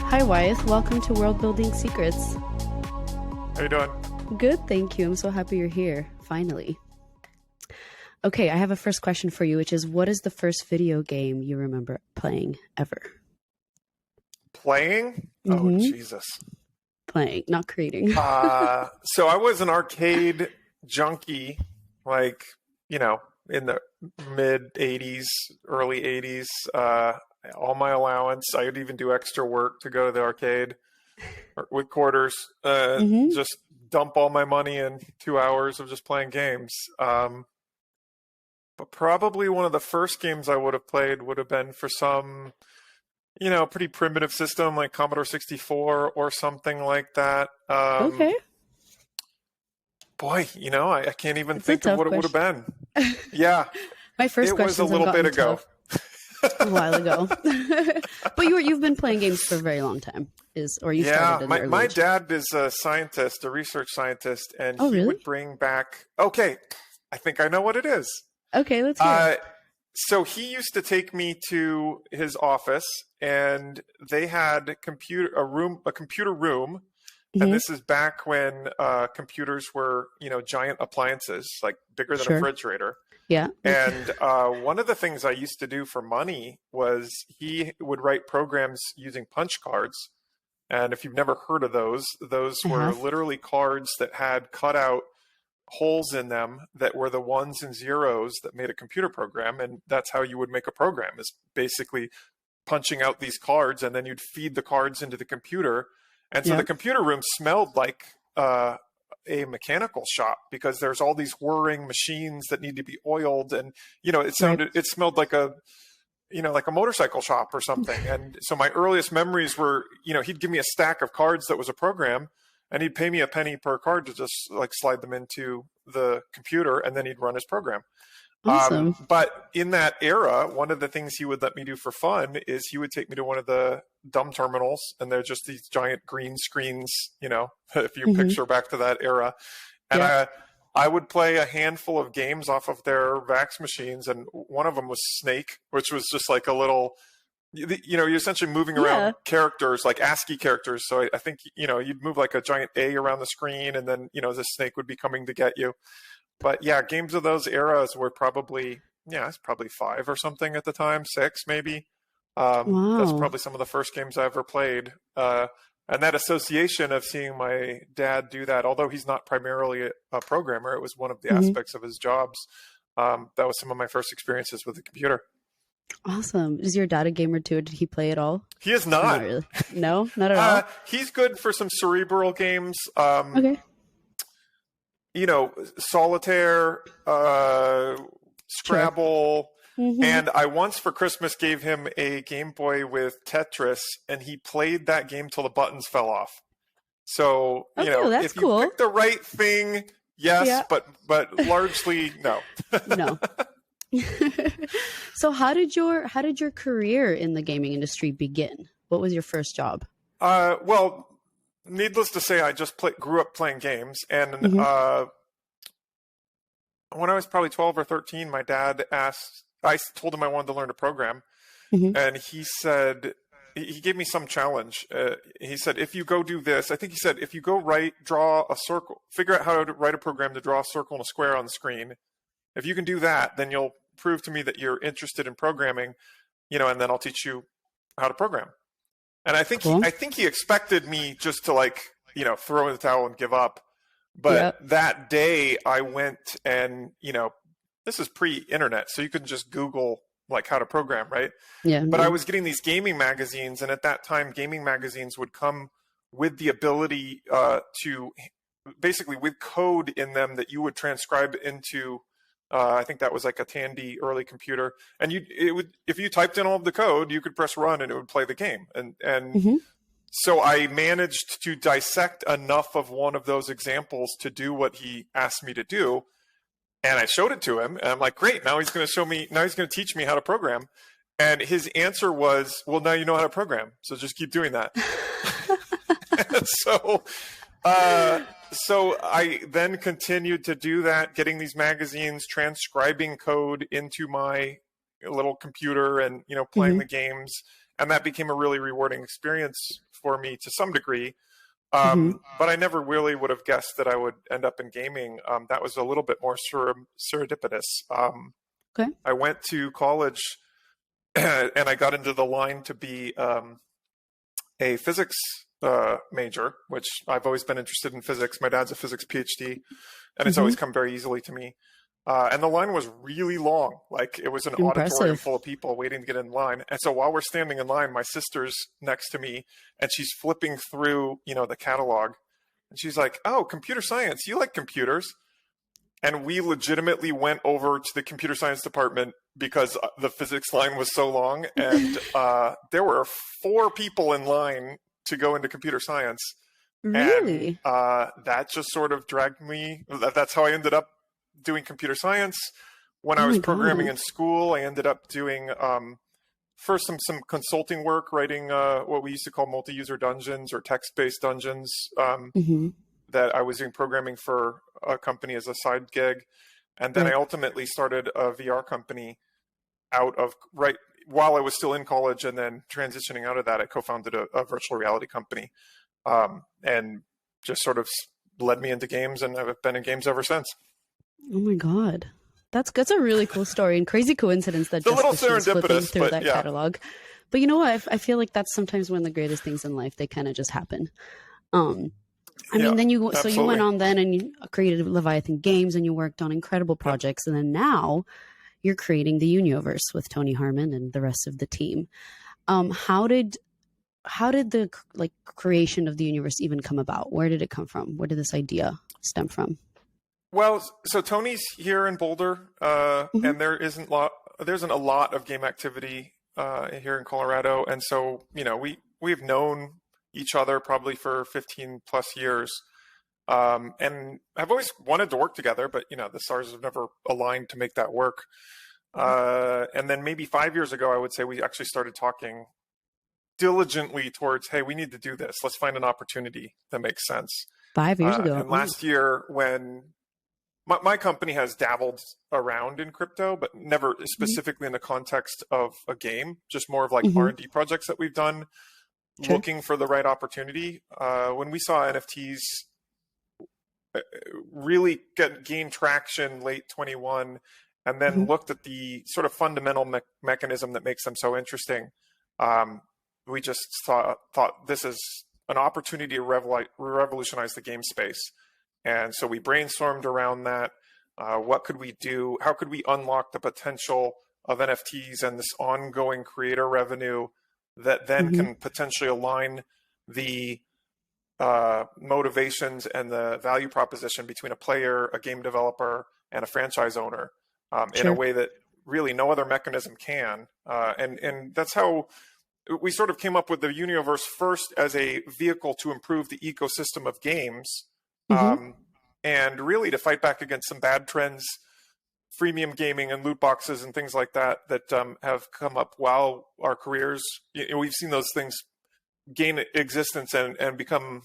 Hi, Wyeth. Welcome to World Building Secrets. How you doing? Good, thank you. I'm so happy you're here, finally. Okay, I have a first question for you, which is, what is the first video game you remember playing ever? Playing? Oh, Jesus. Playing, not creating. So I was an arcade junkie, like, in the mid 80s, early 80s. All my allowance. I would even do extra work to go to the arcade with quarters. Just dump all my money in 2 hours of just playing games. But probably one of the first games I would have played would have been for some, pretty primitive system like Commodore 64 or something like that. Okay. Boy, I can't even It's think a of what tough it would have been. Yeah, My first it was a questions have little bit gotten ago. tough a while ago. But you've been playing games for a very long time, started at an early my age. dad is a scientist, a research scientist, and Oh, he really? would bring back. Okay, I think I know what it is. Okay, let's hear it. So he used to take me to his office, and they had a computer room, and this is back when computers were, giant appliances, like bigger than a refrigerator. Yeah. And one of the things I used to do for money was he would write programs using punch cards. And if you've never heard of those were literally cards that had cut out holes in them that were the ones and zeros that made a computer program. And that's how you would make a program, is basically punching out these cards, and then you'd feed the cards into the computer. And so the computer room smelled like a mechanical shop, because there's all these whirring machines that need to be oiled, and it smelled like a motorcycle shop or something. And so my earliest memories were, he'd give me a stack of cards that was a program, and he'd pay me a penny per card to just like slide them into the computer, and then he'd run his program. Awesome. But in that era, one of the things he would let me do for fun is he would take me to one of the dumb terminals, and they're just these giant green screens, if you picture back to that era. And I would play a handful of games off of their VAX machines, and one of them was Snake, which was just like a little, you're essentially moving around characters, like ASCII characters. So I think, you'd move like a giant A around the screen, and then, the snake would be coming to get you. But yeah, games of those eras were probably, it's probably 5 or something at the time, 6 maybe. That's probably some of the first games I ever played. And that association of seeing my dad do that, although he's not primarily a programmer, it was one of the aspects of his jobs. That was some of my first experiences with the computer. Awesome. Is your dad a gamer too? Did he play at all? He is not. Not really. No, not at all. He's good for some cerebral games. Okay. Solitaire, Scrabble. And I once for Christmas gave him a Game Boy with Tetris, and he played that game till the buttons fell off. So, that's if you cool. pick the right thing, yes, but largely no. No. So how did your career in the gaming industry begin? What was your first job? Well, needless to say, I just grew up playing games, and when I was probably 12 or 13, my dad I told him I wanted to learn to program, and he said, he gave me some challenge. He said, if you go do this, I think he said, if you go draw a circle, figure out how to write a program to draw a circle and a square on the screen. If you can do that, then you'll prove to me that you're interested in programming, and then I'll teach you how to program. And I think he expected me just to throw in the towel and give up. But that day I went and, this is pre-internet, so you couldn't just Google how to program, right? Yeah. But I was getting these gaming magazines, and at that time, gaming magazines would come with the ability to basically with code in them that you would transcribe into. I think that was like a Tandy early computer, and if you typed in all of the code, you could press run and it would play the game. And so I managed to dissect enough of one of those examples to do what he asked me to do. And I showed it to him, and I'm like, great, now he's going to teach me how to program. And his answer was, well, now you know how to program, so just keep doing that. So I then continued to do that, getting these magazines, transcribing code into my little computer, and playing the games. and that became a really rewarding experience for me to some degree. Mm-hmm. But I never really would have guessed that I would end up in gaming. That was a little bit more serendipitous. Okay. I went to college and I got into the line to be a physics major, which I've always been interested in physics. My dad's a physics PhD, and it's always come very easily to me. And the line was really long. Like, it was an auditorium full of people waiting to get in line. And so while we're standing in line, my sister's next to me and she's flipping through, the catalog. And she's like, "Oh, computer science. You like computers?" And we legitimately went over to the computer science department because the physics line was so long. And there were 4 people in line to go into computer science. Really? And that just sort of dragged me. That's how I ended up doing computer science. When I was programming in school, I ended up doing first some consulting work, writing what we used to call multi-user dungeons or text-based dungeons that I was doing programming for a company as a side gig. And then I ultimately started a VR company right while I was still in college, and then transitioning out of that, I co-founded a virtual reality company, and just sort of led me into games, and I've been in games ever since. Oh my God. That's a really cool story and crazy coincidence that it's a little flipping through that yeah. catalog. But you know what? I feel like that's sometimes one of the greatest things in life. They kind of just happen. I mean, then you went on then and you created Leviathan Games and you worked on incredible projects. And then now you're creating the Universe with Tony Harmon and the rest of the team. How did the creation of the Universe even come about? Where did it come from? Where did this idea stem from? Well, so Tony's here in Boulder, and there's a lot of game activity here in Colorado. And so, we've known each other probably for 15 plus years. And I've always wanted to work together, but the stars have never aligned to make that work. And then maybe 5 years ago, I would say we actually started talking diligently towards, hey, we need to do this. Let's find an opportunity that makes sense. 5 years ago. And last year, when my company has dabbled around in crypto, but never specifically in the context of a game, just more of like R&D projects that we've done, looking for the right opportunity. When we saw NFTs really gain traction late 21, and then looked at the sort of fundamental mechanism that makes them so interesting, we just thought this is an opportunity to revolutionize the game space. And so we brainstormed around that. What could we do? How could we unlock the potential of NFTs and this ongoing creator revenue that then can potentially align the motivations and the value proposition between a player, a game developer, and a franchise owner in a way that really no other mechanism can. And that's how we sort of came up with the Universe first as a vehicle to improve the ecosystem of games. And really to fight back against some bad trends, freemium gaming and loot boxes and things like that have come up while our careers. We've seen those things gain existence and become,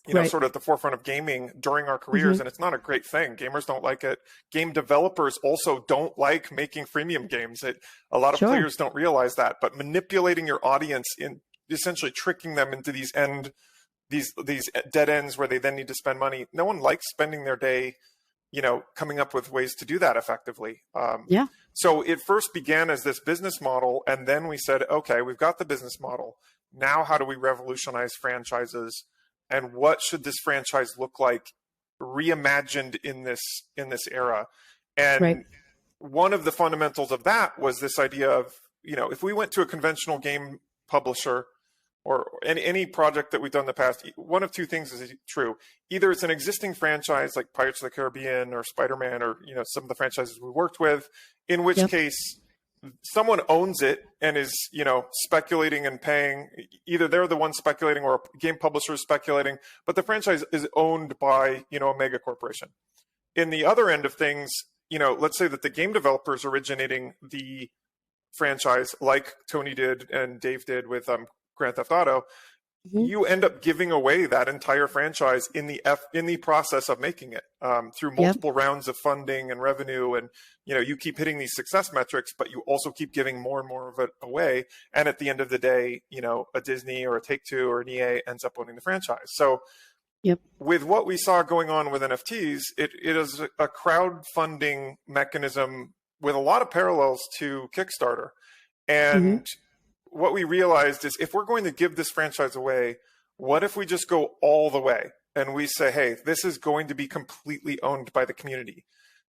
sort of at the forefront of gaming during our careers, and it's not a great thing. Gamers don't like it. Game developers also don't like making freemium games. A lot of players don't realize that, but manipulating your audience in essentially tricking them into these dead ends where they then need to spend money. No one likes spending their day, coming up with ways to do that effectively. So it first began as this business model, and then we said, okay, we've got the business model. Now, how do we revolutionize franchises, and what should this franchise look like reimagined in this era? And one of the fundamentals of that was this idea of, if we went to a conventional game publisher or any project that we've done in the past, one of two things is true. Either it's an existing franchise like Pirates of the Caribbean or Spider-Man or, some of the franchises we worked with, in which case someone owns it and is, speculating and paying. Either they're the one speculating or a game publisher is speculating, but the franchise is owned by, a mega corporation. In the other end of things, let's say that the game developer is originating the franchise like Tony did and Dave did with Grand Theft Auto. you end up giving away that entire franchise in the process of making it, through multiple rounds of funding and revenue. And, you keep hitting these success metrics, but you also keep giving more and more of it away. And at the end of the day, a Disney or a Take-Two or an EA ends up owning the franchise. So with what we saw going on with NFTs, it is a crowdfunding mechanism with a lot of parallels to Kickstarter. And what we realized is, if we're going to give this franchise away, what if we just go all the way and we say, hey, this is going to be completely owned by the community?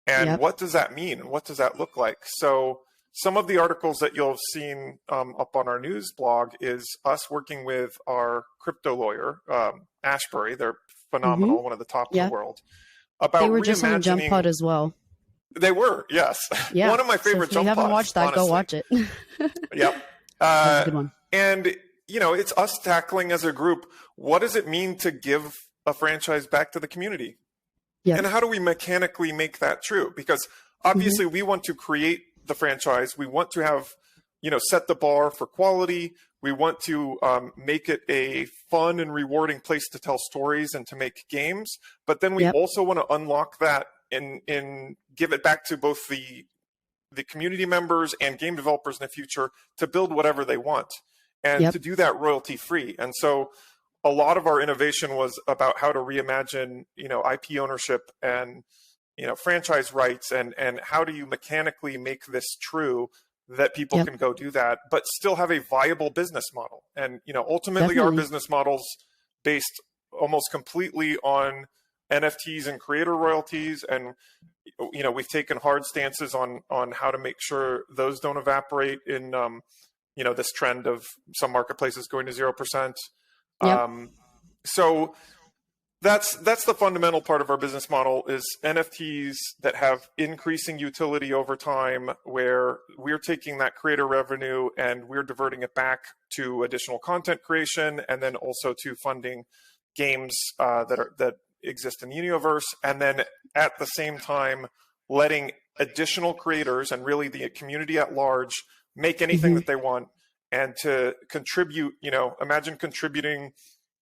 And what does that mean? And what does that look like? So some of the articles that you'll have seen up on our news blog is us working with our crypto lawyer, Ashbury. They're phenomenal, one of the top in the world. About they were just on Jump Pod as well. They were, yes. Yeah. One of my favorite Jump Pods. If you haven't watched that, honestly. Go watch it. Yep. That's a good one. And, it's us tackling as a group, what does it mean to give a franchise back to the community? And how do we mechanically make that true? Because obviously we want to create the franchise. We want to have, set the bar for quality. We want to make it a fun and rewarding place to tell stories and to make games. But then we also want to unlock that and give it back to both the community members and game developers in the future to build whatever they want, and to do that royalty free. And so a lot of our innovation was about how to reimagine, IP ownership and, franchise rights, and how do you mechanically make this true that people can go do that, but still have a viable business model. And, ultimately our business model's based almost completely on NFTs and creator royalties. And, we've taken hard stances on how to make sure those don't evaporate in, this trend of some marketplaces going to 0%. So that's the fundamental part of our business model, is NFTs that have increasing utility over time, where we're taking that creator revenue and we're diverting it back to additional content creation, and then also to funding games that exist in the universe. And then at the same time, letting additional creators and really the community at large make anything that they want, and to contribute, imagine contributing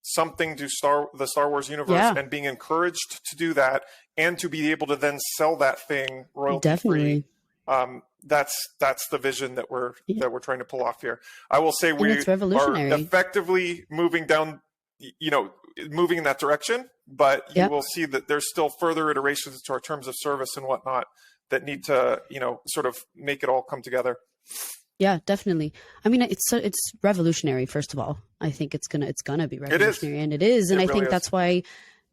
something to the Star Wars universe and being encouraged to do that, and to be able to then sell that thing royalty free. That's the vision that we're trying to pull off here. I will say we are effectively moving down, moving in that direction, but you will see that there's still further iterations to our terms of service and whatnot that need to, sort of make it all come together. Yeah, definitely. I mean, it's revolutionary. First of all, I think it's gonna be revolutionary, and it is. And I think that's why,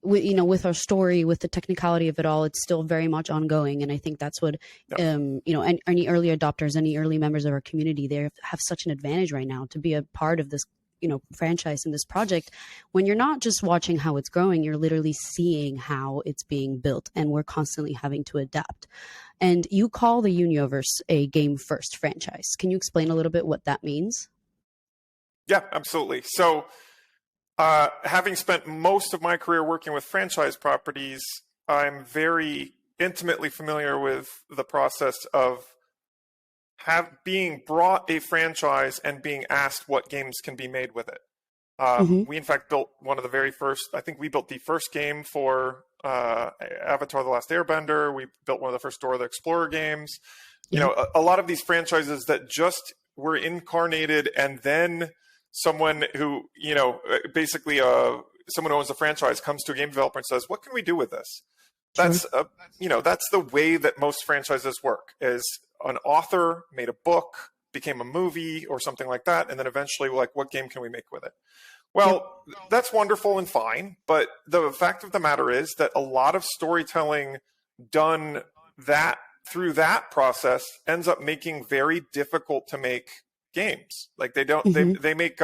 with our story, with the technicality of it all, it's still very much ongoing. And I think that's what, any early adopters, any early members of our community, they have such an advantage right now to be a part of this, franchise and this project. When you're not just watching how it's growing, you're literally seeing how it's being built, and we're constantly having to adapt. And you call the Universe a game first franchise. Can you explain a little bit what that means? Yeah, absolutely. So having spent most of my career working with franchise properties, I'm very intimately familiar with the process of being brought a franchise and being asked what games can be made with it. We, in fact, built one of the very first, I think we built the first game for Avatar: The Last Airbender. We built one of the first Dora the Explorer games. A lot of these franchises that just were incarnated, and then someone who, basically someone who owns a franchise comes to a game developer and says, what can we do with this? That's, that's the way that most franchises work, is an author made a book, became a movie or something like that, and then eventually what game can we make with it? Well, that's wonderful and fine, but the fact of the matter is that a lot of storytelling done through that process ends up making very difficult to make games. Like they make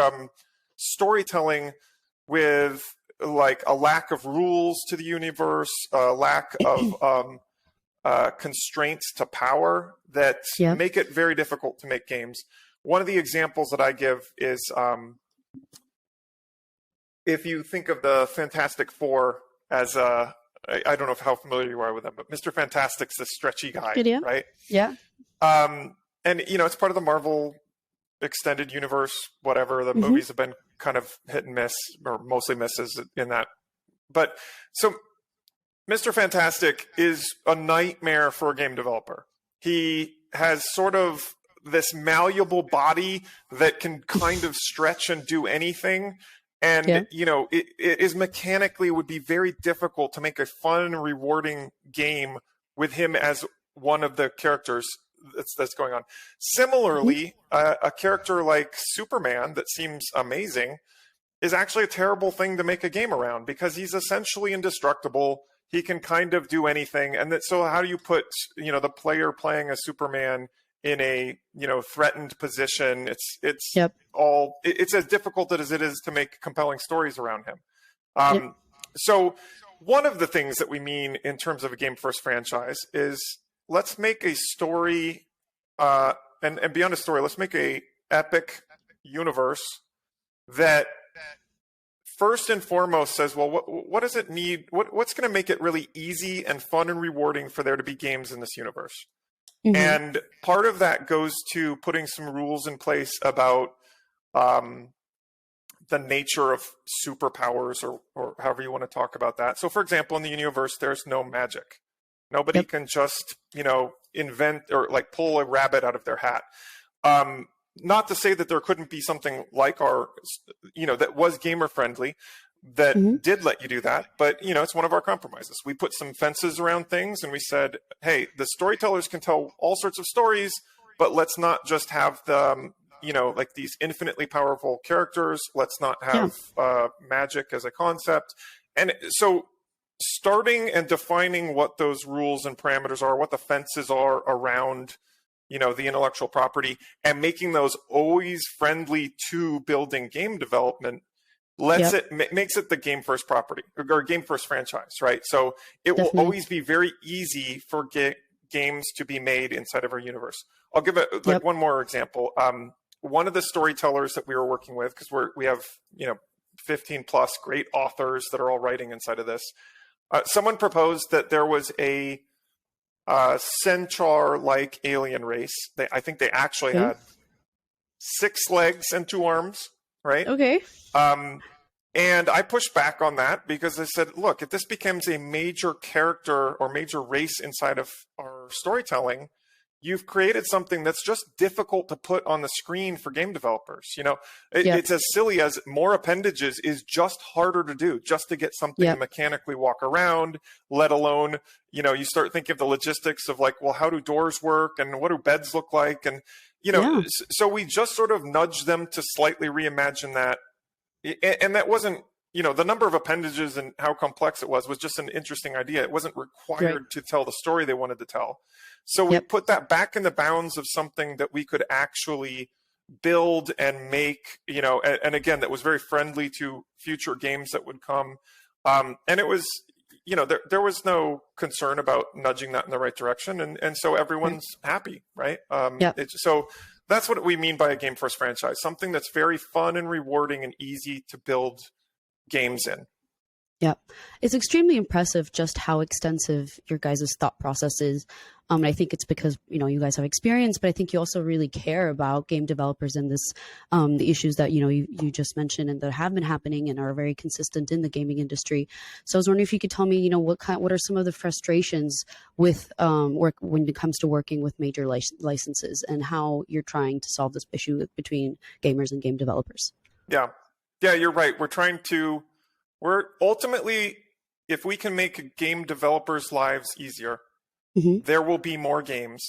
storytelling with a lack of rules to the universe, a lack of constraints to power that make it very difficult to make games. One of the examples that I give is if you think of the Fantastic Four as I don't know how familiar you are with them, but Mr. Fantastic's this stretchy guy, right? Yeah. And it's part of the Marvel extended universe, whatever. The movies have been kind of hit and miss, or mostly misses in that. But so Mr. Fantastic is a nightmare for a game developer. He has sort of this malleable body that can kind of stretch and do anything. And, you know, it is mechanically would be very difficult to make a fun, rewarding game with him as one of the characters that's going on. Similarly, a character like Superman that seems amazing is actually a terrible thing to make a game around, because he's essentially indestructible. He can kind of do anything. And that, so how do you put, you know, the player playing as Superman in a, you know, threatened position? It's it's as difficult as it is to make compelling stories around him. So one of the things that we mean in terms of a game first franchise is, let's make a story, and beyond a story, let's make a epic universe that first and foremost says, well, what does it need? What's going to make it really easy and fun and rewarding for there to be games in this universe? And part of that goes to putting some rules in place about the nature of superpowers, or however you want to talk about that. So, for example, in the universe, there's no magic. Nobody can just, you know, invent or like pull a rabbit out of their hat. Not to say that there couldn't be something like our, you know, that was gamer friendly, that did let you do that. But, you know, it's one of our compromises. We put some fences around things, and we said, hey, the storytellers can tell all sorts of stories, but let's not just have the, you know, like these infinitely powerful characters. Let's not have magic as a concept. And so starting and defining what those rules and parameters are, what the fences are around, you know, the intellectual property, and making those always friendly to building game development makes it the game first property, or game first franchise, right? So it will always be very easy for games to be made inside of our universe. I'll give it like one more example. One of the storytellers that we were working with, because we have, you know, 15 plus great authors that are all writing inside of this. Someone proposed that there was a centaur-like alien race. I think they actually had 6 legs and 2 arms, right? Okay. And I pushed back on that, because I said, look, if this becomes a major character or major race inside of our storytelling, you've created something that's just difficult to put on the screen for game developers. You know, it's as silly as more appendages is just harder to do, just to get something to mechanically walk around, let alone, you know, you start thinking of the logistics of like, well, how do doors work and what do beds look like? And, you know, so we just sort of nudged them to slightly reimagine that. And that wasn't, you know, the number of appendages and how complex it was just an interesting idea. It wasn't required to tell the story they wanted to tell. So we put that back in the bounds of something that we could actually build and make, you know, and again, that was very friendly to future games that would come. And it was, you know, there was no concern about nudging that in the right direction. And so everyone's happy, right? So that's what we mean by a game first franchise, something that's very fun and rewarding and easy to build games in. Yeah, it's extremely impressive just how extensive your guys' thought process is. And I think it's because, you know, you guys have experience, but I think you also really care about game developers and this, the issues that, you know, you just mentioned and that have been happening and are very consistent in the gaming industry. So I was wondering if you could tell me, you know, what are some of the frustrations with work when it comes to working with major licenses, and how you're trying to solve this issue between gamers and game developers? Yeah, you're right. We're ultimately, if we can make game developers' lives easier, there will be more games.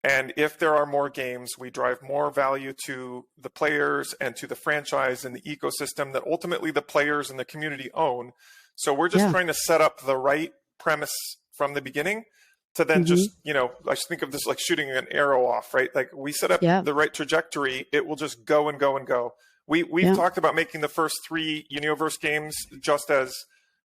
And if there are more games, we drive more value to the players and to the franchise and the ecosystem that ultimately the players and the community own. So we're just trying to set up the right premise from the beginning to then just, you know, I just think of this like shooting an arrow off, right? Like we set up the right trajectory, it will just go and go and go. We've talked about making the first 3 Universe games just as,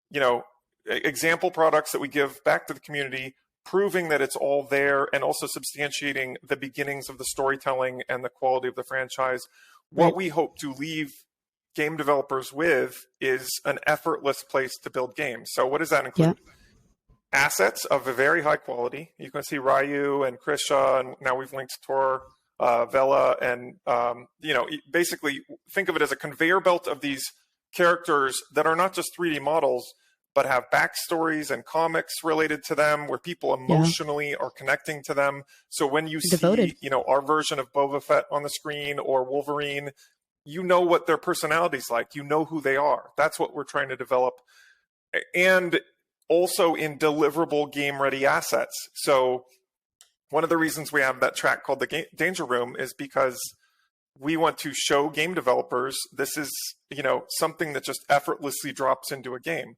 you know, example products that we give back to the community, proving that it's all there and also substantiating the beginnings of the storytelling and the quality of the franchise. What we hope to leave game developers with is an effortless place to build games. So what does that include? Assets of a very high quality. You can see Ryu and Krisha, and now we've linked Tor Vela, and basically think of it as a conveyor belt of these characters that are not just 3D models, but have backstories and comics related to them, where people emotionally are connecting to them. So when you see, our version of Boba Fett on the screen or Wolverine, you know what their personality's like. You know who they are. That's what we're trying to develop. And also in deliverable game-ready assets. So one of the reasons we have that track called the Danger Room is because we want to show game developers this is, something that just effortlessly drops into a game.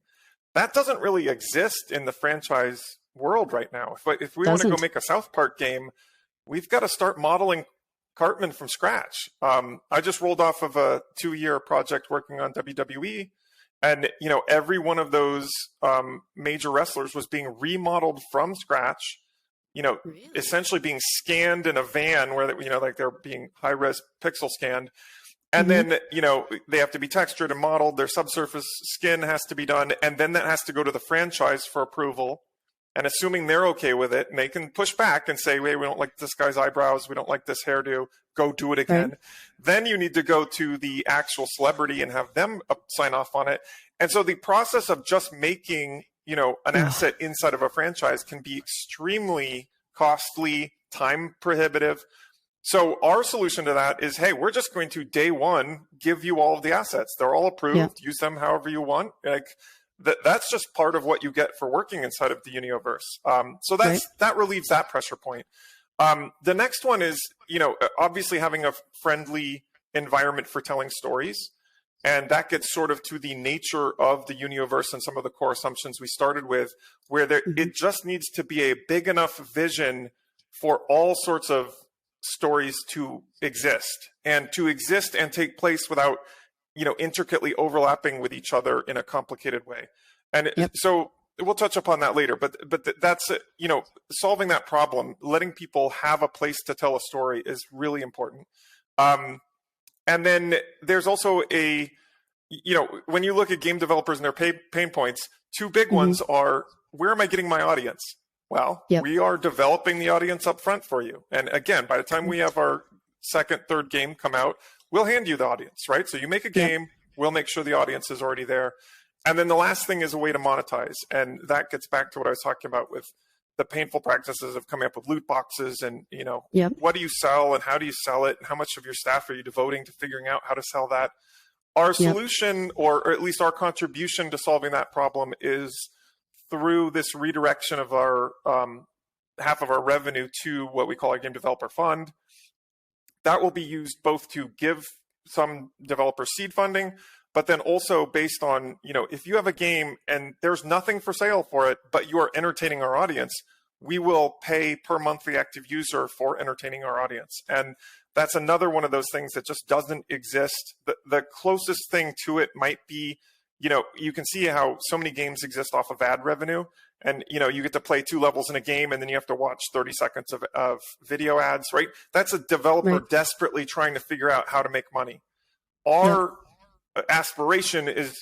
That doesn't really exist in the franchise world right now. If we want to go make a South Park game, we've got to start modeling Cartman from scratch. I just rolled off of a 2-year project working on WWE, and every one of those major wrestlers was being remodeled from scratch. Really? Essentially being scanned in a van where like they're being high-res pixel scanned. And then, they have to be textured and modeled. Their subsurface skin has to be done. And then that has to go to the franchise for approval. And assuming they're okay with it, and they can push back and say, wait, we don't like this guy's eyebrows. We don't like this hairdo. Go do it again. Right. Then you need to go to the actual celebrity and have them sign off on it. And so the process of just making, an asset inside of a franchise can be extremely costly, time prohibitive. So our solution to that is, hey, we're just going to day one give you all of the assets. They're all approved. Use them however you want. Like that's just part of what you get for working inside of the Universe. So that relieves that pressure point. The next one is, obviously having a friendly environment for telling stories. And that gets sort of to the nature of the Universe and some of the core assumptions we started with, where it just needs to be a big enough vision for all sorts of stories to exist and take place without, intricately overlapping with each other in a complicated way. And so we'll touch upon that later, but that's, solving that problem, letting people have a place to tell a story is really important. And then there's also when you look at game developers and their pain points, two big ones are, where am I getting my audience? Well, we are developing the audience up front for you. And again, by the time we have our second, third game come out, we'll hand you the audience, right? So you make a game, we'll make sure the audience is already there. And then the last thing is a way to monetize. And that gets back to what I was talking about with the painful practices of coming up with loot boxes and, what do you sell and how do you sell it? And how much of your staff are you devoting to figuring out how to sell that? Our solution, or at least our contribution to solving that problem, is through this redirection of our half of our revenue to what we call our game developer fund. That will be used both to give some developers seed funding, but then also based on, if you have a game and there's nothing for sale for it, but you are entertaining our audience, we will pay per monthly active user for entertaining our audience. And that's another one of those things that just doesn't exist. The closest thing to it might be, you can see how so many games exist off of ad revenue, and you get to play 2 levels in a game and then you have to watch 30 seconds of video ads, right? That's a developer desperately trying to figure out how to make money. Our aspiration is,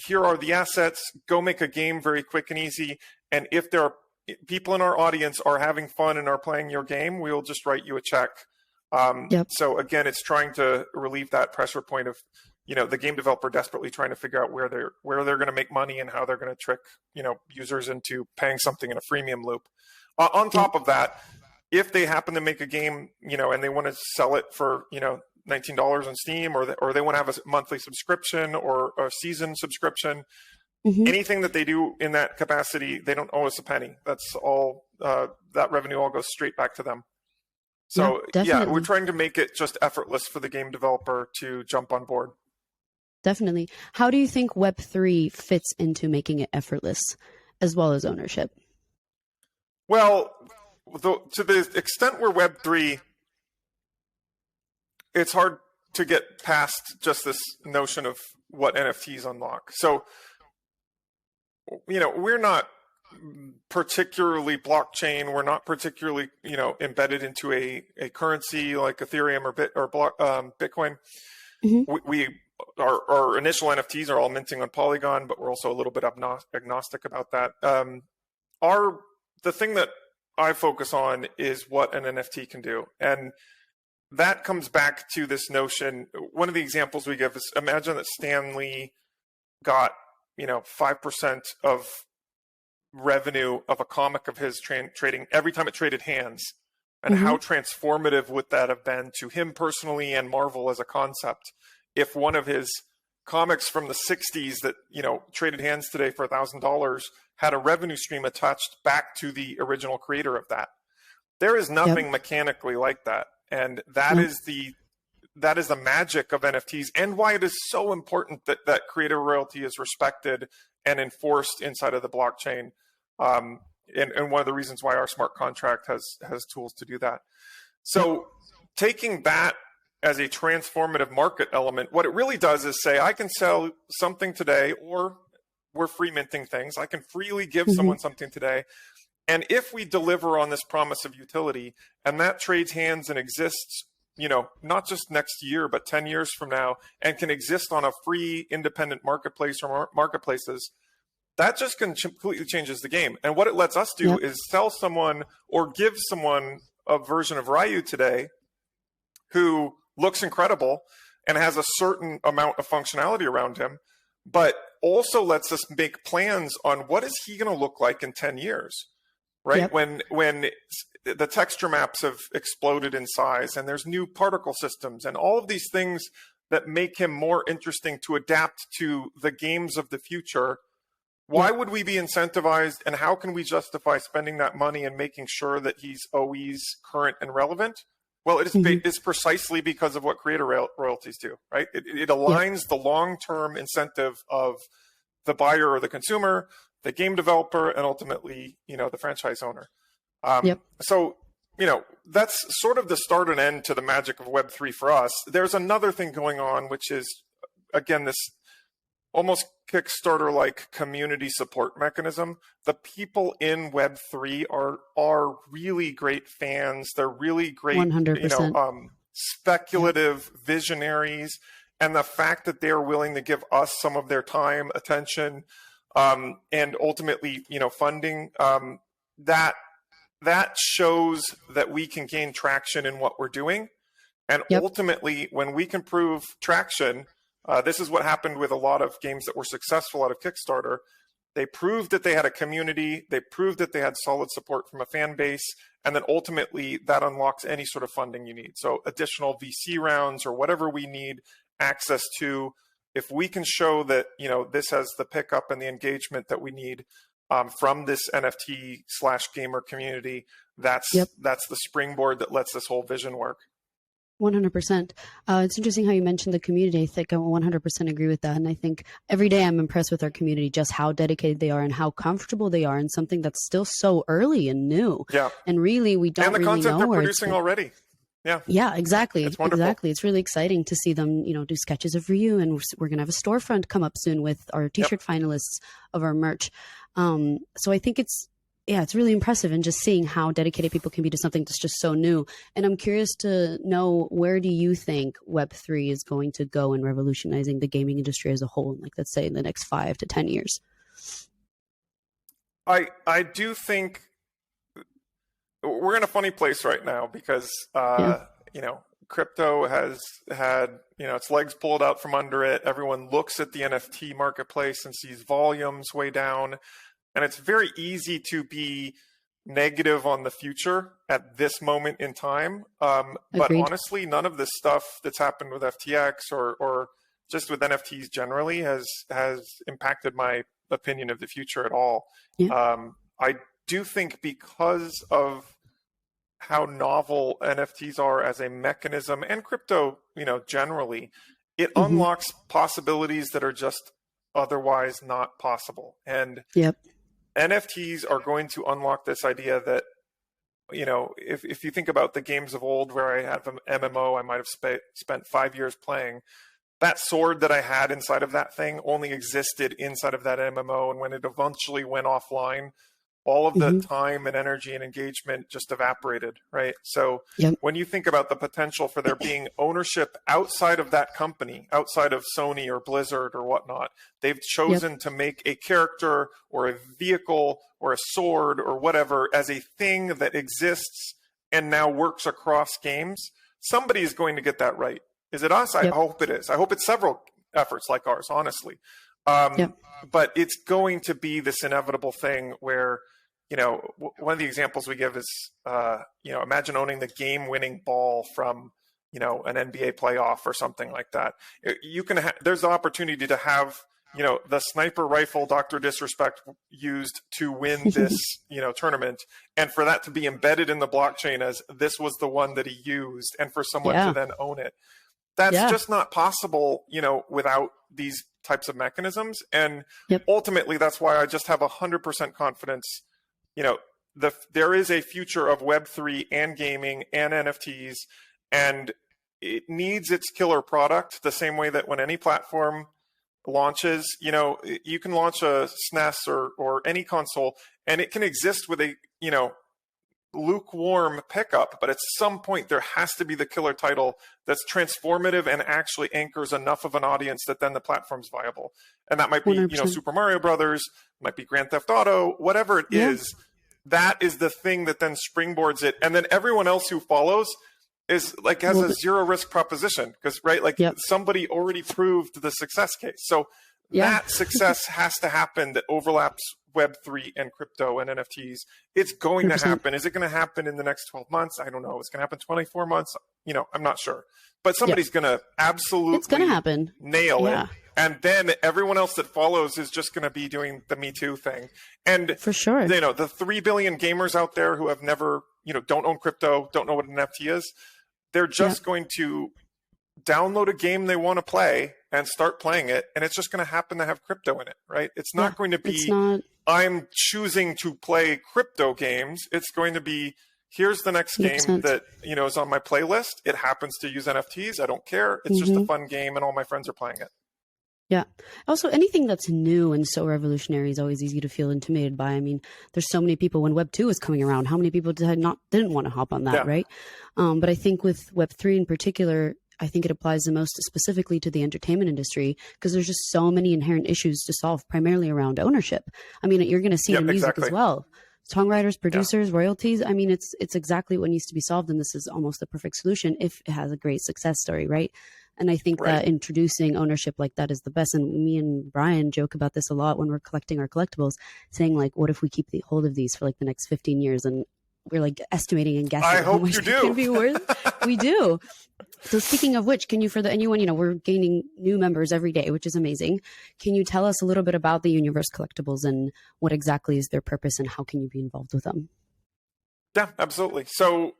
here are the assets, go make a game very quick and easy. And if there are people in our audience are having fun and are playing your game, we'll just write you a check. So again, it's trying to relieve that pressure point of, the game developer desperately trying to figure out where they're going to make money and how they're going to trick, users into paying something in a freemium loop. On top of that, if they happen to make a game, and they want to sell it for, $19 on Steam, or they want to have a monthly subscription or a season subscription, anything that they do in that capacity, they don't owe us a penny. That's all, that revenue all goes straight back to them. So we're trying to make it just effortless for the game developer to jump on board. Definitely. How do you think Web3 fits into making it effortless as well as ownership? Well, to the extent we're Web3, it's hard to get past just this notion of what NFTs unlock. So, we're not particularly blockchain. We're not particularly, embedded into a currency like Ethereum or Bitcoin. Our initial NFTs are all minting on Polygon, but we're also a little bit agnostic about that. The thing that I focus on is what an NFT can do. And that comes back to this notion. One of the examples we give is, imagine that Stan Lee got, 5% of revenue of a comic of his trading every time it traded hands. And how transformative would that have been to him personally and Marvel as a concept if one of his comics from the 60s that, traded hands today for $1,000 had a revenue stream attached back to the original creator of that. There is nothing mechanically like that. And that is the magic of NFTs, and why it is so important that creator royalty is respected and enforced inside of the blockchain. And one of the reasons why our smart contract has tools to do that. So taking that as a transformative market element, what it really does is say, I can sell something today, or we're free minting things. I can freely give someone something today. And if we deliver on this promise of utility, and that trades hands and exists, not just next year, but 10 years from now, and can exist on a free independent marketplace or marketplaces, that just completely changes the game. And what it lets us do is sell someone or give someone a version of Ryu today who looks incredible and has a certain amount of functionality around him, but also lets us make plans on what is he going to look like in 10 years, right? When the texture maps have exploded in size and there's new particle systems and all of these things that make him more interesting to adapt to the games of the future. Why would we be incentivized, and how can we justify spending that money and making sure that he's always current and relevant? Well, it's precisely because of what creator royalties do, right? It aligns the long-term incentive of the buyer or the consumer, the game developer, and ultimately, the franchise owner. So, that's sort of the start and end to the magic of Web3 for us. There's another thing going on, which is, again, this almost Kickstarter-like community support mechanism. The people in Web3 are really great fans. They're really great, 100%. Speculative visionaries. And the fact that they are willing to give us some of their time, attention, and ultimately, funding, that shows that we can gain traction in what we're doing. And ultimately, when we can prove traction, this is what happened with a lot of games that were successful out of Kickstarter. They proved that they had a community. They proved that they had solid support from a fan base. And then ultimately, that unlocks any sort of funding you need. So additional VC rounds or whatever we need access to. If we can show that, this has the pickup and the engagement that we need from this NFT/gamer community, that's the springboard that lets this whole vision work. 100%. It's interesting how you mentioned the community. I think I 100% agree with that. And I think every day I'm impressed with our community, just how dedicated they are and how comfortable they are in something that's still so early and new. Yeah. And really, we don't really know. And the content they're producing already. Yeah. Yeah, exactly. Exactly. It's really exciting to see them, do sketches of Ryu, and we're going to have a storefront come up soon with our t-shirt finalists of our merch. So I think it's really impressive, and just seeing how dedicated people can be to something that's just so new. And I'm curious to know, where do you think Web3 is going to go in revolutionizing the gaming industry as a whole, like let's say in the next 5 to 10 years? I do think we're in a funny place right now because, crypto has had, its legs pulled out from under it. Everyone looks at the NFT marketplace and sees volumes way down. And it's very easy to be negative on the future at this moment in time. But honestly, none of this stuff that's happened with FTX or just with NFTs generally has impacted my opinion of the future at all. Yeah. I do think because of how novel NFTs are as a mechanism, and crypto, generally, it unlocks possibilities that are just otherwise not possible. And NFTs are going to unlock this idea that, if you think about the games of old where I have an MMO, I might have spent 5 years playing, that sword that I had inside of that thing only existed inside of that MMO. And when it eventually went offline, all of the time and energy and engagement just evaporated, right? So when you think about the potential for there being ownership outside of that company, outside of Sony or Blizzard or whatnot, they've chosen to make a character or a vehicle or a sword or whatever as a thing that exists and now works across games. somebody is going to get that right. Is it us? I hope it is. I hope it's several efforts like ours, honestly. But it's going to be this inevitable thing where, you know, one of the examples we give is, you know, imagine owning the game-winning ball from, you know, an NBA playoff or something like that. You can there's the opportunity to have, you know, the sniper rifle Dr. Disrespect used to win this, you know, tournament, and for that to be embedded in the blockchain as this was the one that he used, and for someone to then own it. That's just not possible, you know, without these types of mechanisms. And ultimately, that's why I just have 100% confidence, you know, there is a future of Web3 and gaming and NFTs, and it needs its killer product the same way that when any platform launches, you know, you can launch a SNES or any console, and it can exist with a, you know, lukewarm pickup, but at some point there has to be the killer title that's transformative and actually anchors enough of an audience that then the platform's viable. And that might be, 100%. You know, Super Mario Brothers, might be Grand Theft Auto, whatever it is. That is the thing that then springboards it, and then everyone else who follows is like has a zero risk proposition, because somebody already proved the success case. So that success has to happen that overlaps Web3 and crypto and NFTs. It's going 100%. To happen. Is it going to happen in the next 12 months? I don't know. It's going to happen 24 months. You know, I'm not sure. But somebody's going to absolutely it's going to happen. Nail it. And then everyone else that follows is just going to be doing the Me Too thing. And for sure, you know, the 3 billion gamers out there who have never, you know, don't own crypto, don't know what an NFT is, they're just going to download a game they want to play and start playing it, and it's just going to happen to have crypto in it, right? It's not going to be I'm choosing to play crypto games. It's going to be, here's the next game that, you know, is on my playlist. It happens to use NFTs. I don't care. It's just a fun game, and all my friends are playing it. Yeah. Also, anything that's new and so revolutionary is always easy to feel intimidated by. I mean, there's so many people when Web 2 was coming around, how many people didn't want to hop on that, right? But I think with Web 3 in particular, I think it applies the most specifically to the entertainment industry, because there's just so many inherent issues to solve, primarily around ownership. I mean, you're going to see in music as well. Songwriters, producers, royalties. I mean, it's exactly what needs to be solved. And this is almost the perfect solution if it has a great success story, right? And I think that introducing ownership like that is the best. And me and Brian joke about this a lot when we're collecting our collectibles, saying like, what if we keep the hold of these for like the next 15 years? And we're like estimating and guessing. I hope you do. Can be worth. We do. So speaking of which, can you, for anyone, you know, we're gaining new members every day, which is amazing. Can you tell us a little bit about the Universe collectibles and what exactly is their purpose and how can you be involved with them? Yeah, absolutely. So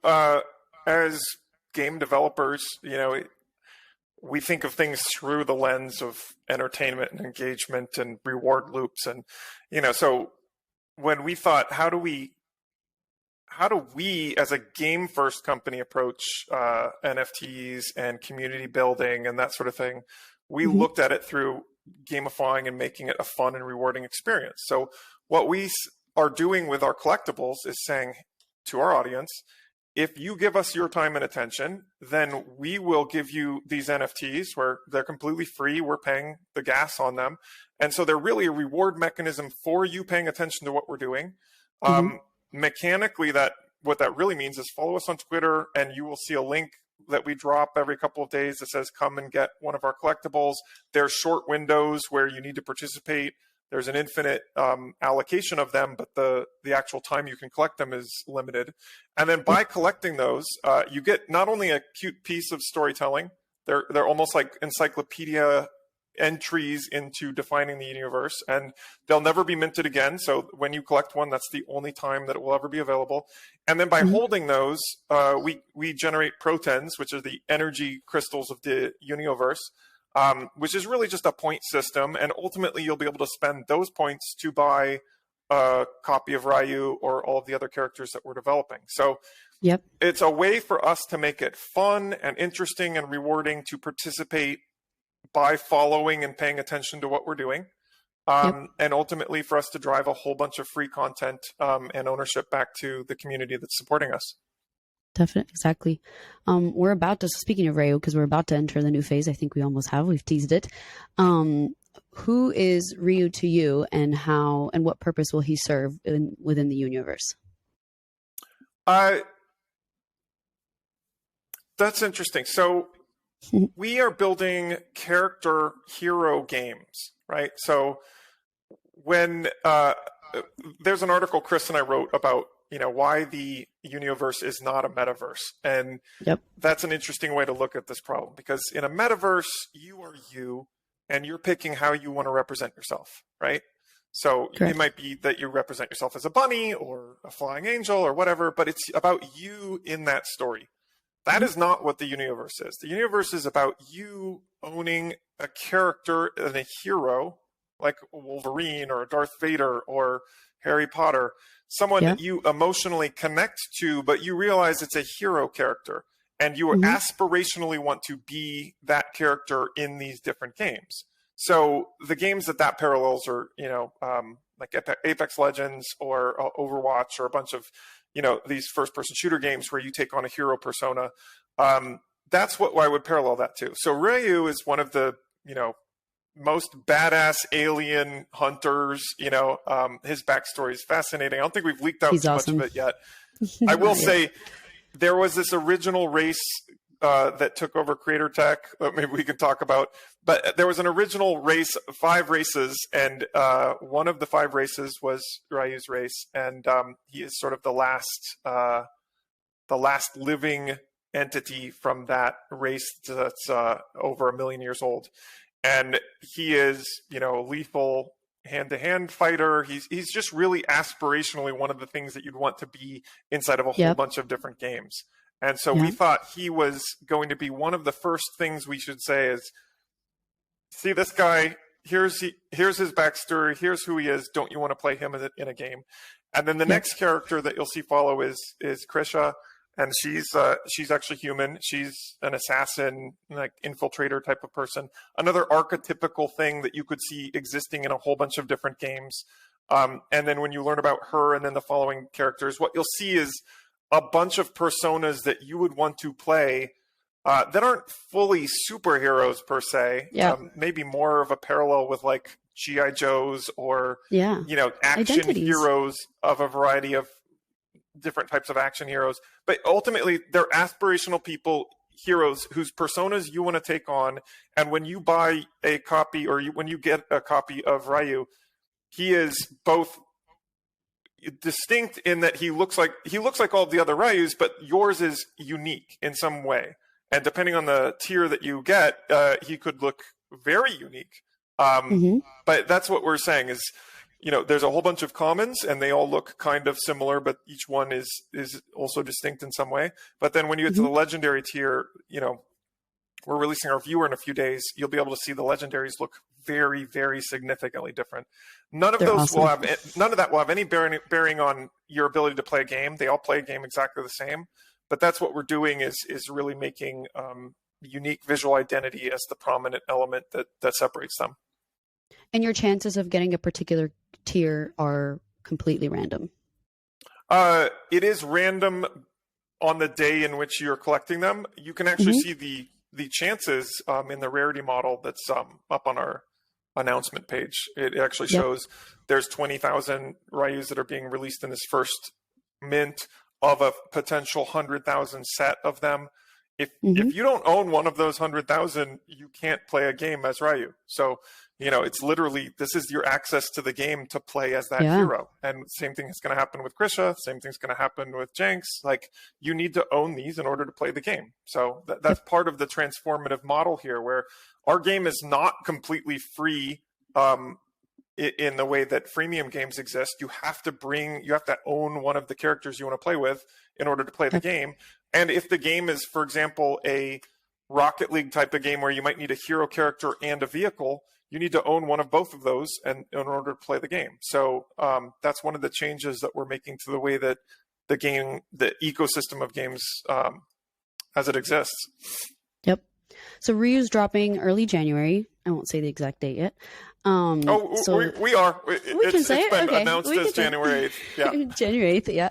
as game developers, you know, we think of things through the lens of entertainment and engagement and reward loops. And, you know, so when we thought, how do we as a game first company approach NFTs and community building and that sort of thing, we looked at it through gamifying and making it a fun and rewarding experience. So what we are doing with our collectibles is saying to our audience, if you give us your time and attention, then we will give you these NFTs where they're completely free. We're paying the gas on them. And so they're really a reward mechanism for you paying attention to what we're doing. Mechanically, what that really means is follow us on Twitter, and you will see a link that we drop every couple of days that says, come and get one of our collectibles. There's short windows where you need to participate. There's an infinite allocation of them, but the actual time you can collect them is limited. And then by collecting those, you get not only a cute piece of storytelling, they're almost like encyclopedia entries into defining the universe, and they'll never be minted again. So when you collect one, that's the only time that it will ever be available. And then by holding those, we generate protons, which are the energy crystals of the universe, which is really just a point system. And ultimately, you'll be able to spend those points to buy a copy of Ryu or all of the other characters that we're developing. So it's a way for us to make it fun and interesting and rewarding to participate by following and paying attention to what we're doing. And ultimately for us to drive a whole bunch of free content and ownership back to the community that's supporting us. Definitely. Exactly. We're about to, speaking of Ryu, because we're about to enter the new phase. I think we almost have, we've teased it. Who is Ryu to you, and how, and what purpose will he serve within the universe? That's interesting. So we are building character hero games, right? So when there's an article Chris and I wrote about, why the universe is not a metaverse. And that's an interesting way to look at this problem, because in a metaverse, you are you, and you're picking how you want to represent yourself, right? So It might be that you represent yourself as a bunny or a flying angel or whatever, but it's about you in that story. That is not what the universe is. The universe is about you owning a character and a hero, like Wolverine or Darth Vader or Harry Potter, someone that you emotionally connect to, but you realize it's a hero character, and you aspirationally want to be that character in these different games. So the games that parallels are, like Apex Legends or Overwatch or a bunch of, these first-person shooter games where you take on a hero persona. That's what I would parallel that to. So Ryu is one of the, most badass alien hunters. His backstory is fascinating. I don't think we've leaked out too much of it yet. I will say there was this original race that took over Creator Tech that maybe we can talk about. But there was an original race, 5 races, and one of the 5 races was Ryu's race, and he is sort of the last living entity from that race that's over 1 million years old. And he is, lethal hand-to-hand fighter. He's just really aspirationally one of the things that you'd want to be inside of a whole bunch of different games. And so we thought he was going to be one of the first things we should say is, see this guy, here's his backstory, here's who he is, don't you want to play him in a game? And then the next character that you'll see follow is Krisha, and she's actually human. She's an assassin, like infiltrator type of person. Another archetypical thing that you could see existing in a whole bunch of different games. And then when you learn about her and then the following characters, what you'll see is a bunch of personas that you would want to play that aren't fully superheroes per se. Maybe more of a parallel with like G.I. Joes or action heroes of a variety of different types of action heroes. But ultimately, they're aspirational heroes whose personas you want to take on. And when you buy a copy or when you get a copy of Ryu, he is both distinct in that he looks like all the other Ryus, but yours is unique in some way. And depending on the tier that you get, he could look very unique. But that's what we're saying is, there's a whole bunch of commons and they all look kind of similar, but each one is also distinct in some way. But then when you get to the legendary tier, we're releasing our viewer in a few days. You'll be able to see the legendaries look very, very significantly different. None of that will have any bearing on your ability to play a game. They all play a game exactly the same. But that's what we're doing is really making unique visual identity as the prominent element that separates them. And your chances of getting a particular tier are completely random. It is random on the day in which you're collecting them. You can actually see the chances in the rarity model that's up on our announcement page. It actually shows there's 20,000 Ryus that are being released in this first mint of a potential 100,000 set of them. If you don't own one of those 100,000, you can't play a game as Ryu. So, it's literally, this is your access to the game to play as that hero. And same thing is going to happen with Krisha. Same thing's going to happen with Jenks. Like, you need to own these in order to play the game. So that's part of the transformative model here, where our game is not completely free in the way that freemium games exist. You have to own one of the characters you want to play with in order to play the game. And if the game is, for example, a Rocket League type of game where you might need a hero character and a vehicle, you need to own one of both of those in order to play the game. So that's one of the changes that we're making to the way that the ecosystem of games as it exists. Yep. So Ryu's dropping early January. I won't say the exact date yet. We are. It's been announced as January 8th. Yeah. January 8th, yeah.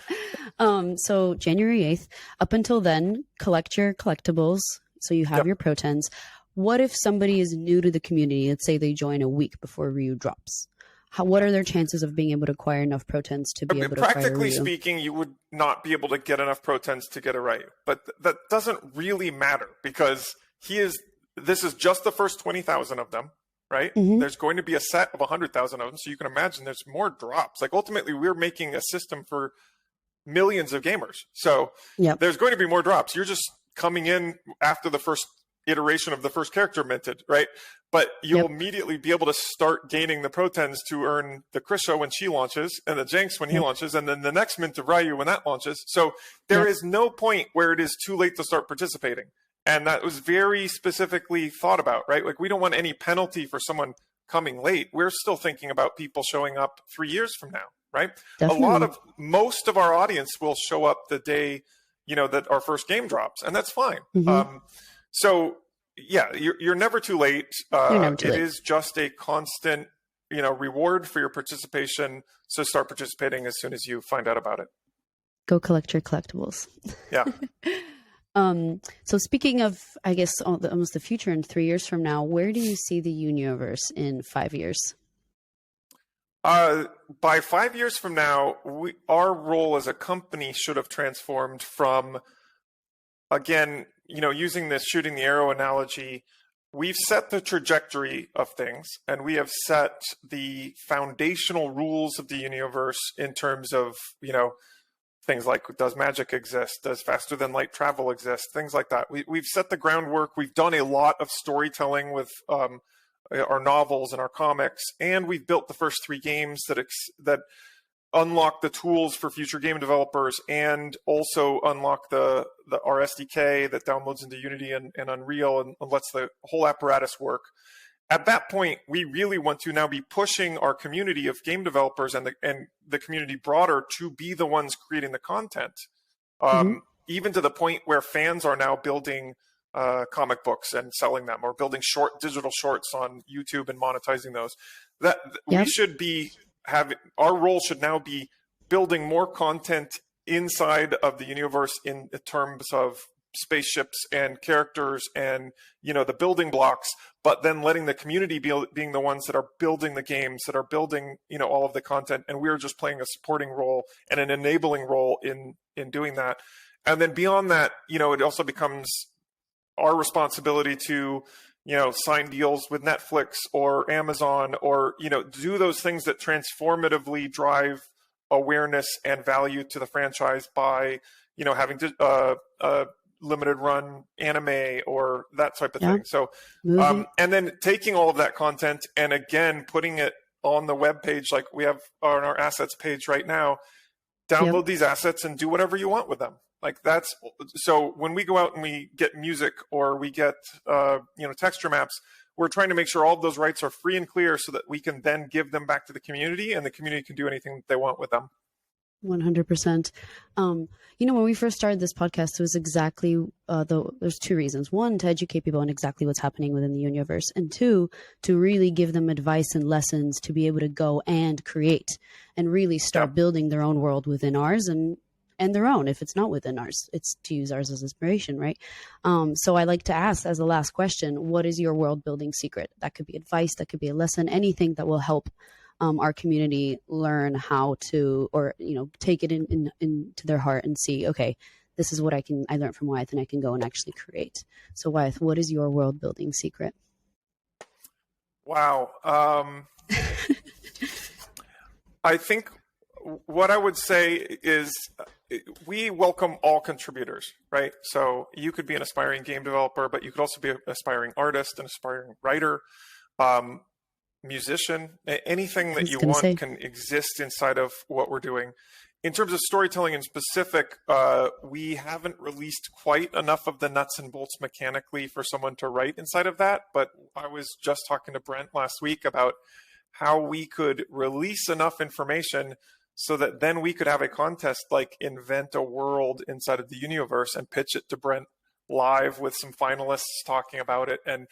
So January 8th. Up until then, collect your collectibles so you have your protons. What if somebody is new to the community? Let's say they join a week before Ryu drops. what are their chances of being able to acquire enough protons to be able to acquire practically Ryu? speaking, you would not be able to get enough protons to get a Ryu, but that doesn't really matter because this is just the first 20,000 of them, right? Mm-hmm. There's going to be a set of 100,000 of them, so you can imagine there's more drops. Like ultimately, we're making a system for millions of gamers, so there's going to be more drops. You're just coming in after the first iteration of the first character minted, right? But you'll immediately be able to start gaining the protons to earn the Krisha when she launches, and the Jinx when he launches, and then the next mint of Ryu when that launches. So there is no point where it is too late to start participating. And that was very specifically thought about, right? Like we don't want any penalty for someone coming late. We're still thinking about people showing up 3 years from now, right? Definitely. Most of our audience will show up the day, that our first game drops, and that's fine. Mm-hmm. So yeah, you're never too late. It is just a constant, reward for your participation. So start participating as soon as you find out about it. Go collect your collectibles. Yeah. So speaking of, I guess, almost the future in 3 years from now, where do you see the universe in 5 years? By 5 years from now, our role as a company should have transformed from, again, using this shooting the arrow analogy, we've set the trajectory of things and we have set the foundational rules of the universe in terms of, things like, does magic exist? Does faster than light travel exist? Things like that. We've set the groundwork. We've done a lot of storytelling with our novels and our comics, and we've built the first 3 games that unlock the tools for future game developers and also unlock our SDK that downloads into Unity and Unreal and lets the whole apparatus work. At that point, we really want to now be pushing our community of game developers and the community broader to be the ones creating the content, even to the point where fans are now building comic books and selling them, or building digital shorts on YouTube and monetizing those. We should be our role should now be building more content inside of the universe in terms of spaceships and characters and the building blocks, but then letting the community being the ones that are building the games, that are building all of the content, and we're just playing a supporting role and an enabling role in doing that. And then beyond that, it also becomes our responsibility to sign deals with Netflix or Amazon, or do those things that transformatively drive awareness and value to the franchise by having limited run anime or that type of thing. So and then taking all of that content and again putting it on the web page like we have on our assets page right now. Download these assets and do whatever you want with them. Like so when we go out and we get music or we get texture maps, we're trying to make sure all of those rights are free and clear so that we can then give them back to the community and the community can do anything that they want with them. 100%. When we first started this podcast, it was exactly there's 2 reasons. 1, to educate people on exactly what's happening within the universe, and 2, to really give them advice and lessons to be able to go and create and really start building their own world within ours and their own. If it's not within ours, it's to use ours as inspiration, right? So I like to ask as the last question, what is your world building secret? That could be advice, that could be a lesson, anything that will help our community learn how to, or take it into their heart and see, okay, this is what I learned from Wyeth, and I can go and actually create. So Wyeth, what is your world building secret? Wow. I think what I would say is we welcome all contributors, right? So you could be an aspiring game developer, but you could also be an aspiring artist, an aspiring writer, musician, anything that you want can exist inside of what we're doing. In terms of storytelling in specific, we haven't released quite enough of the nuts and bolts mechanically for someone to write inside of that. But I was just talking to Brent last week about how we could release enough information so that then we could have a contest like invent a world inside of the universe and pitch it to Brent live with some finalists talking about it. And,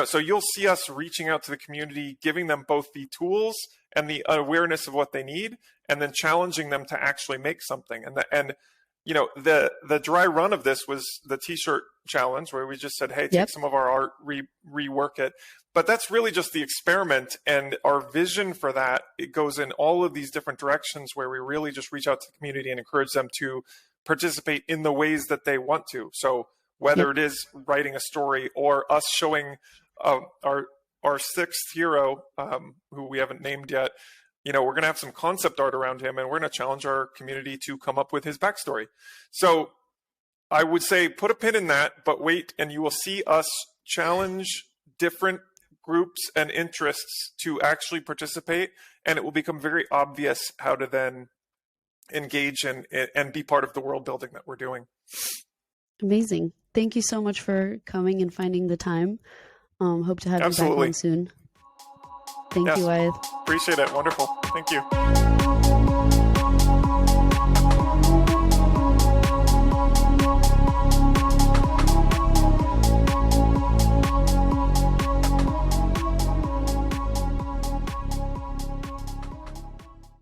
so you'll see us reaching out to the community, giving them both the tools and the awareness of what they need, and then challenging them to actually make something. And the dry run of this was the t-shirt challenge, where we just said, hey, take some of our art, rework it. But that's really just the experiment, and our vision for that, it goes in all of these different directions, where we really just reach out to the community and encourage them to participate in the ways that they want to. So whether it is writing a story or us showing our sixth hero, who we haven't named yet, we're going to have some concept art around him, and we're going to challenge our community to come up with his backstory. So I would say put a pin in that, but wait, and you will see us challenge different groups and interests to actually participate, and it will become very obvious how to then engage and be part of the world building that we're doing. Amazing. Thank you so much for coming and finding the time. Hope to have you back on soon. Thank you, Wyeth. Appreciate it. Wonderful. Thank you.